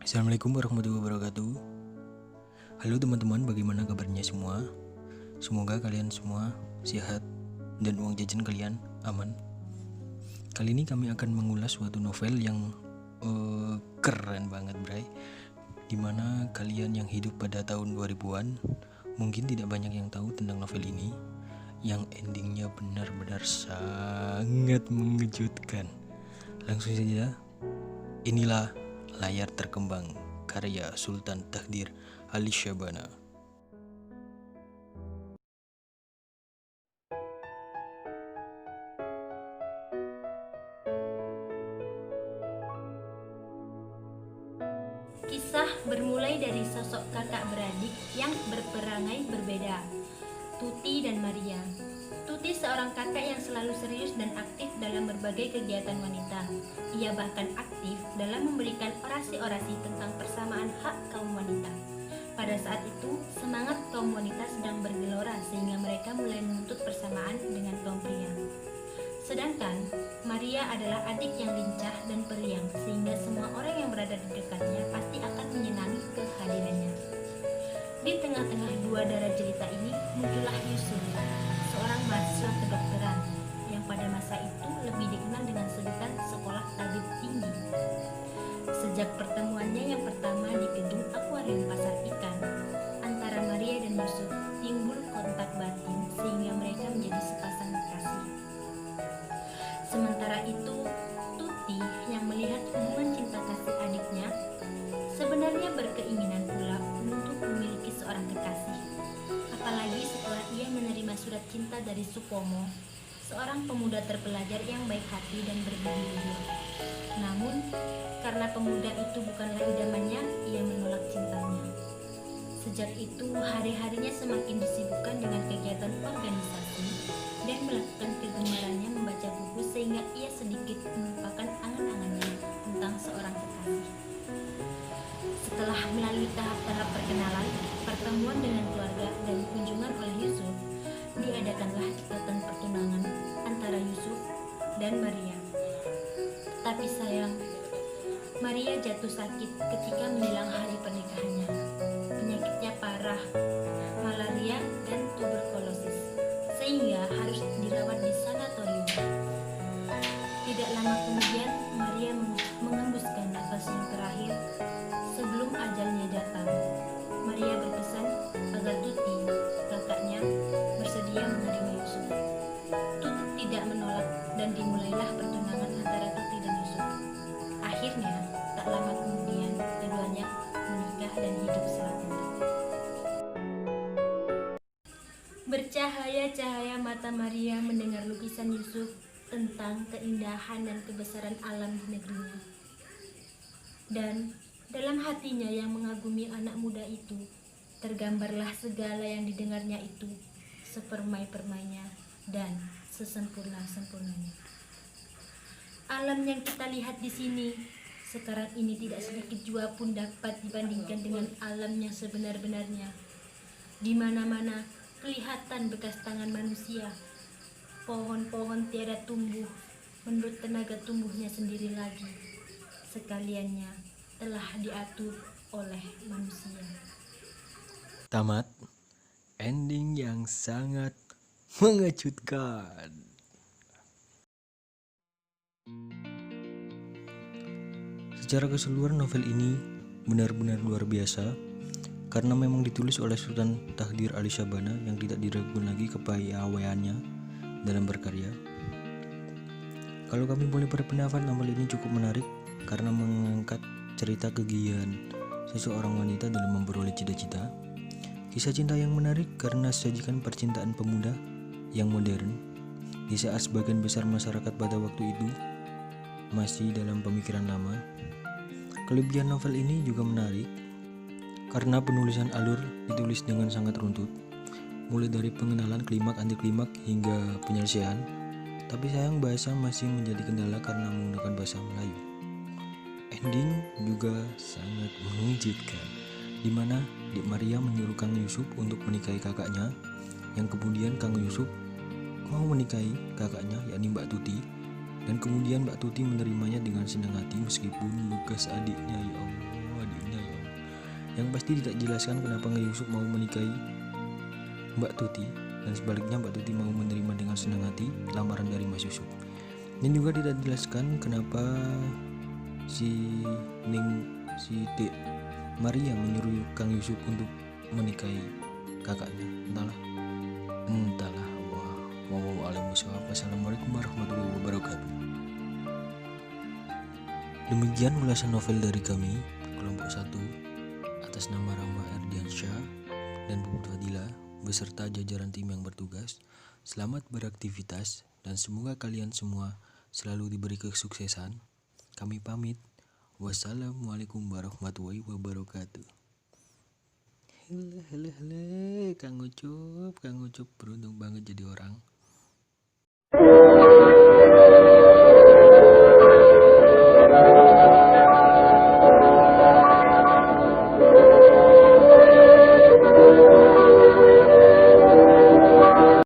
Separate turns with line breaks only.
Assalamualaikum warahmatullahi wabarakatuh. Halo teman-teman, bagaimana kabarnya semua? Semoga kalian semua sehat dan uang jajan kalian aman. Kali ini kami akan mengulas suatu novel yang keren banget, bray. Dimana kalian yang hidup pada tahun 2000-an mungkin tidak banyak yang tahu tentang novel ini, yang endingnya benar-benar sangat mengejutkan. Langsung saja, inilah Layar Terkembang, karya Sultan Tahdir Ali Syabana.
Kisah bermulai dari sosok kakak beradik yang berperangai berbeda, Tuti dan Maria. Tuti seorang kakak yang selalu serius dan aktif dalam berbagai kegiatan wanita. Ia bahkan aktif dalam memberikan orasi-orasi tentang persamaan hak kaum wanita. Pada saat itu, semangat kaum wanita sedang bergelora sehingga mereka mulai menuntut persamaan dengan kaum pria. Sedangkan Maria adalah adik yang lincah dan periang, sehingga semua orang yang berada di dekatnya pasti akan menyenangi kehadirannya. Di tengah-tengah dua darah jelita ini muncullah Yusuf, seorang mahasiswa kedokteran yang pada masa itu lebih dikenal dengan sebutan sekolah tabib tinggi. Sejak pertemuannya yang pertama di gedung akuarium pasar ikan antara Maria dan Yusuf, timbul kontak batin sehingga mereka menjadi sepasang kekasih. Sementara itu, Tuti yang melihat hubungan cinta kasih adiknya sebenarnya berkeinginan pula untuk memiliki seorang kekasih. Apalagi setelah ia menerima surat cinta dari Supomo, seorang pemuda terpelajar yang baik hati dan berbudi luhur. Namun, karena pemuda itu bukanlah idamannya, ia menolak cintanya. Sejak itu, hari-harinya semakin disibukkan dengan kegiatan organisasi dan melakukan kegemarannya membaca buku sehingga ia sedikit melupakan angan-angannya tentang seorang kekasih. Setelah melalui tahap-tahap perkenalan, pertemuan dengan keluarga, dan kunjungan oleh Yusuf, diadakanlah ikatan pertunangan antara Yusuf dan Maria. Tapi sayang, Maria jatuh sakit ketika menjelang hari pernikahannya. Penyakitnya parah, malaria dan tuberkulosis, sehingga harus dirawat di sanatorium. Tidak lama kemudian, Maria mengembuskan nafas yang terakhir sebelum ajalnya datang. Maria berpesan agar Tuti, kakaknya, bersedia menerima Yusuf. Tuti tidak menolak dan dimulailah pertunangan antara Tuti dan Yusuf. Akhirnya, tak lama kemudian, keduanya menikah dan hidup selamanya. Bercahaya-cahaya mata Maria mendengar lukisan Yusuf tentang keindahan dan kebesaran alam di negerinya. Dan dalam hatinya yang mengagumi anak muda itu, tergambarlah segala yang didengarnya itu, sepermai-permainya dan sesempurna-sempurnanya. Alam yang kita lihat di sini sekarang ini tidak sedikit jua pun dapat dibandingkan dengan alam yang sebenar-benarnya. Di mana-mana kelihatan bekas tangan manusia. Pohon-pohon tiada tumbuh menurut tenaga tumbuhnya sendiri lagi. Sekaliannya telah diatur oleh manusia.
Tamat. Ending yang sangat mengejutkan. Secara keseluruhan novel ini benar-benar luar biasa karena memang ditulis oleh Sultan Tahdir Ali Syabana yang tidak diragukan lagi kepiawaiannya dalam berkarya. Kalau kami boleh berpendapat, novel ini cukup menarik karena mengangkat cerita kegiatan seseorang wanita dalam memperoleh cita-cita. Kisah cinta yang menarik karena sajikan percintaan pemuda yang modern di saat sebagian besar masyarakat pada waktu itu masih dalam pemikiran lama. Kelebihan novel ini juga menarik karena penulisan alur ditulis dengan sangat runtut, mulai dari pengenalan, klimak, anti klimak hingga penyelesaian. Tapi sayang bahasa masih menjadi kendala karena menggunakan bahasa Melayu. Ending juga sangat mengejutkan, di mana Dik Maria menyuruh Kang Yusuf untuk menikahi kakaknya, yang kemudian Kang Yusuf mau menikahi kakaknya yakni Mbak Tuti, dan kemudian Mbak Tuti menerimanya dengan senang hati meskipun bekas adiknya, ya Allah, Yang pasti tidak jelaskan kenapa Kang Yusuf mau menikahi Mbak Tuti, dan sebaliknya Mbak Tuti mau menerima dengan senang hati lamaran dari Mas Yusuf. Dan juga tidak dijelaskan kenapa si Dek Maria menyuruh Kang Yusuf untuk menikahi kakaknya. Entahlah. Wassalamualaikum warahmatullahi wabarakatuh. Demikian ulasan novel dari kami, kelompok 1, atas nama Rama Erdiansyah dan Puput Fadila beserta jajaran tim yang bertugas. Selamat beraktivitas dan semoga kalian semua selalu diberi kesuksesan. Kami pamit. Wassalamualaikum warahmatullahi wabarakatuh. Hele, Kang Ucup beruntung banget jadi orang.